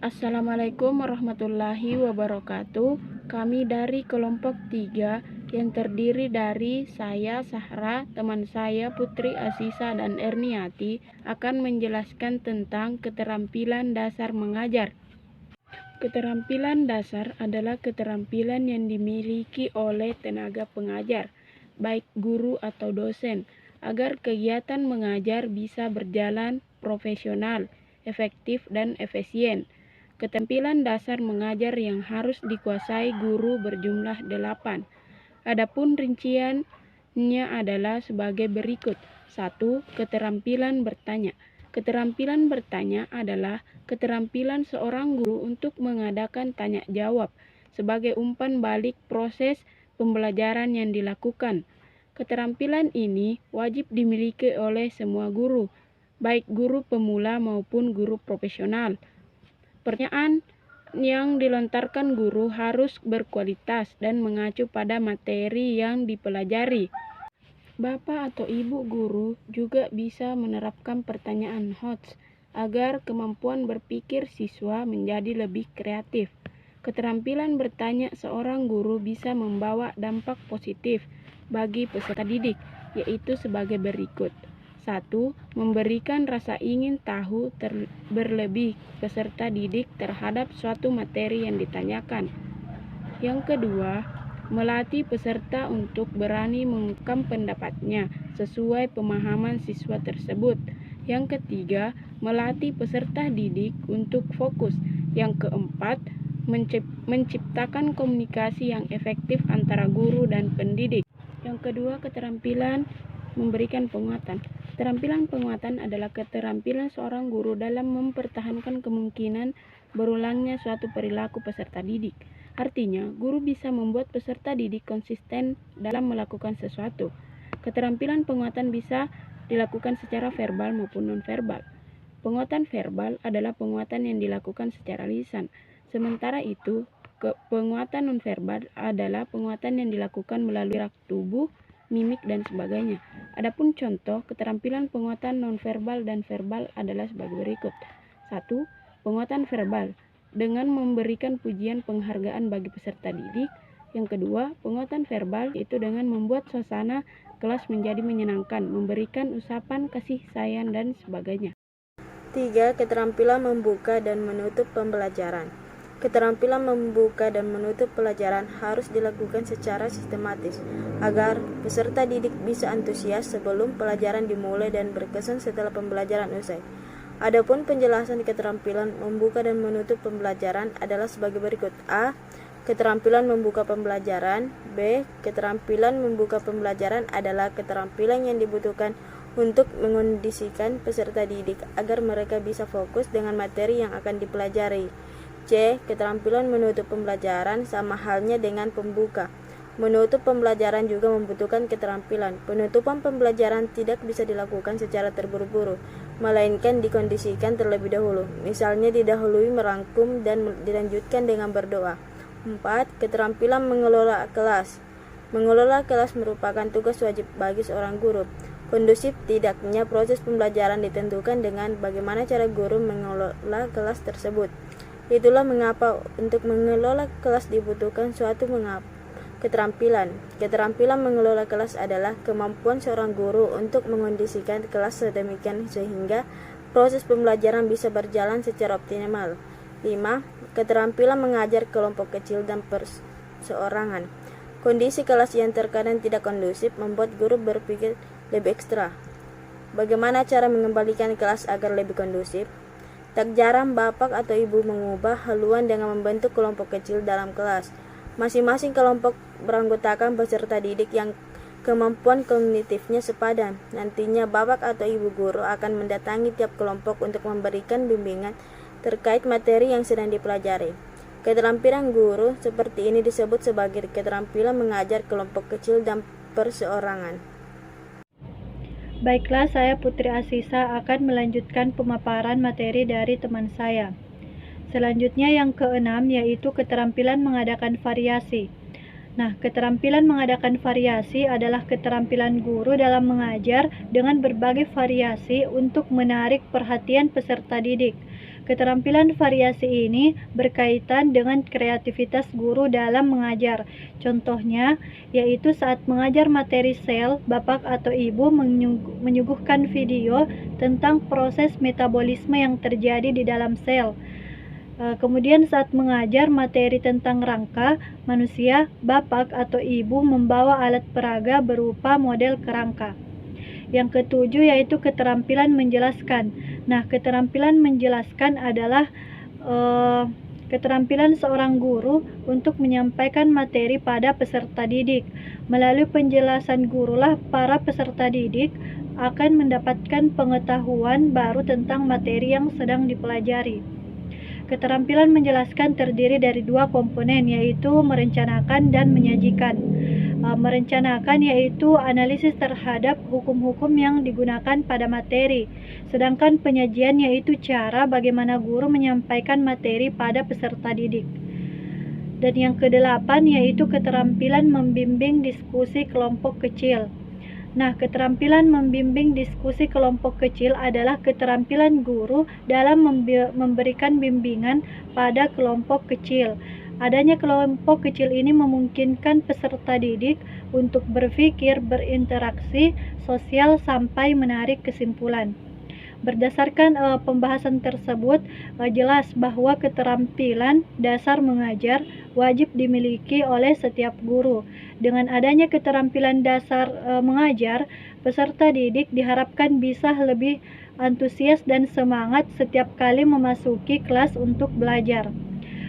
Assalamualaikum warahmatullahi wabarakatuh. Kami dari kelompok 3 yang terdiri dari saya, Sahra, teman saya Putri Asisa dan Erniati akan menjelaskan tentang keterampilan dasar mengajar. Keterampilan dasar adalah keterampilan yang dimiliki oleh tenaga pengajar, baik guru atau dosen, agar kegiatan mengajar bisa berjalan profesional, efektif, dan efisien. Keterampilan dasar mengajar yang harus dikuasai guru berjumlah 8. Adapun rinciannya adalah sebagai berikut. 1. Keterampilan bertanya. Keterampilan bertanya adalah keterampilan seorang guru untuk mengadakan tanya jawab sebagai umpan balik proses pembelajaran yang dilakukan. Keterampilan ini wajib dimiliki oleh semua guru, baik guru pemula maupun guru profesional. Pertanyaan yang dilontarkan guru harus berkualitas dan mengacu pada materi yang dipelajari. Bapak atau ibu guru juga bisa menerapkan pertanyaan HOTS agar kemampuan berpikir siswa menjadi lebih kreatif. Keterampilan bertanya seorang guru bisa membawa dampak positif bagi peserta didik, yaitu sebagai berikut. 1. Memberikan rasa ingin tahu berlebih peserta didik terhadap suatu materi yang ditanyakan. Yang kedua, melatih peserta untuk berani mengungkapkan pendapatnya sesuai pemahaman siswa tersebut. Yang ketiga, melatih peserta didik untuk fokus. Yang keempat, menciptakan komunikasi yang efektif antara guru dan pendidik. Yang kedua, keterampilan memberikan penguatan. Keterampilan penguatan adalah keterampilan seorang guru dalam mempertahankan kemungkinan berulangnya suatu perilaku peserta didik. Artinya, guru bisa membuat peserta didik konsisten dalam melakukan sesuatu. Keterampilan penguatan bisa dilakukan secara verbal maupun non-verbal. Penguatan verbal adalah penguatan yang dilakukan secara lisan. Sementara itu, penguatan non-verbal adalah penguatan yang dilakukan melalui gerak tubuh, mimik, dan sebagainya. Adapun contoh keterampilan penguatan nonverbal dan verbal adalah sebagai berikut. 1. Penguatan verbal dengan memberikan pujian penghargaan bagi peserta didik. Yang kedua, penguatan verbal itu dengan membuat suasana kelas menjadi menyenangkan, memberikan ucapan kasih sayang, dan sebagainya. 3. Keterampilan membuka dan menutup pembelajaran. Keterampilan membuka dan menutup pelajaran harus dilakukan secara sistematis agar peserta didik bisa antusias sebelum pelajaran dimulai dan berkesan setelah pembelajaran usai. Adapun penjelasan keterampilan membuka dan menutup pembelajaran adalah sebagai berikut. A. Keterampilan membuka pembelajaran. B. Keterampilan membuka pembelajaran adalah keterampilan yang dibutuhkan untuk mengondisikan peserta didik agar mereka bisa fokus dengan materi yang akan dipelajari. C. Keterampilan menutup pembelajaran sama halnya dengan pembuka. Menutup pembelajaran juga membutuhkan keterampilan. Penutupan pembelajaran tidak bisa dilakukan secara terburu-buru, melainkan dikondisikan terlebih dahulu. Misalnya didahului merangkum dan dilanjutkan dengan berdoa. 4. Keterampilan mengelola kelas. Mengelola kelas merupakan tugas wajib bagi seorang guru. Kondusif tidaknya proses pembelajaran ditentukan dengan bagaimana cara guru mengelola kelas tersebut. Itulah mengapa untuk mengelola kelas dibutuhkan suatu keterampilan. Keterampilan mengelola kelas adalah kemampuan seorang guru untuk mengondisikan kelas sedemikian sehingga proses pembelajaran bisa berjalan secara optimal. 5. Keterampilan mengajar kelompok kecil dan perseorangan. Kondisi kelas yang terkadang tidak kondusif membuat guru berpikir lebih ekstra. Bagaimana cara mengembalikan kelas agar lebih kondusif? Tak jarang bapak atau ibu mengubah haluan dengan membentuk kelompok kecil dalam kelas. Masing-masing kelompok beranggotakan peserta didik yang kemampuan kognitifnya sepadan. Nantinya bapak atau ibu guru akan mendatangi tiap kelompok untuk memberikan bimbingan terkait materi yang sedang dipelajari. Keterampilan guru seperti ini disebut sebagai keterampilan mengajar kelompok kecil dan perseorangan. Baiklah, saya Putri Asisa akan melanjutkan pemaparan materi dari teman saya. Selanjutnya yang keenam yaitu keterampilan mengadakan variasi. Nah, keterampilan mengadakan variasi adalah keterampilan guru dalam mengajar dengan berbagai variasi untuk menarik perhatian peserta didik. Keterampilan variasi ini berkaitan dengan kreativitas guru dalam mengajar. Contohnya, yaitu saat mengajar materi sel, Bapak atau Ibu menyuguhkan video tentang proses metabolisme yang terjadi di dalam sel. Kemudian saat mengajar materi tentang rangka manusia, Bapak atau Ibu membawa alat peraga berupa model kerangka. Yang ketujuh yaitu keterampilan menjelaskan. Nah, keterampilan menjelaskan adalah keterampilan seorang guru untuk menyampaikan materi pada peserta didik. Melalui penjelasan gurulah para peserta didik akan mendapatkan pengetahuan baru tentang materi yang sedang dipelajari. Keterampilan menjelaskan terdiri dari dua komponen, yaitu merencanakan dan menyajikan. Merencanakan yaitu analisis terhadap hukum-hukum yang digunakan pada materi, sedangkan penyajian yaitu cara bagaimana guru menyampaikan materi pada peserta didik. Dan yang kedelapan yaitu keterampilan membimbing diskusi kelompok kecil. Nah, keterampilan membimbing diskusi kelompok kecil adalah keterampilan guru dalam memberikan bimbingan pada kelompok kecil. Adanya kelompok kecil ini memungkinkan peserta didik untuk berpikir, berinteraksi sosial sampai menarik kesimpulan. Berdasarkan pembahasan tersebut, jelas bahwa keterampilan dasar mengajar wajib dimiliki oleh setiap guru. Dengan adanya keterampilan dasar mengajar, peserta didik diharapkan bisa lebih antusias dan semangat setiap kali memasuki kelas untuk belajar.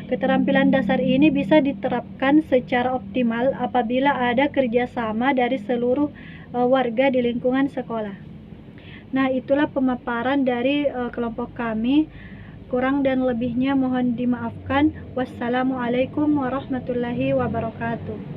Keterampilan dasar ini bisa diterapkan secara optimal apabila ada kerjasama dari seluruh warga di lingkungan sekolah. Nah, itulah pemaparan dari kelompok kami. Kurang dan lebihnya mohon dimaafkan. Wassalamualaikum warahmatullahi wabarakatuh.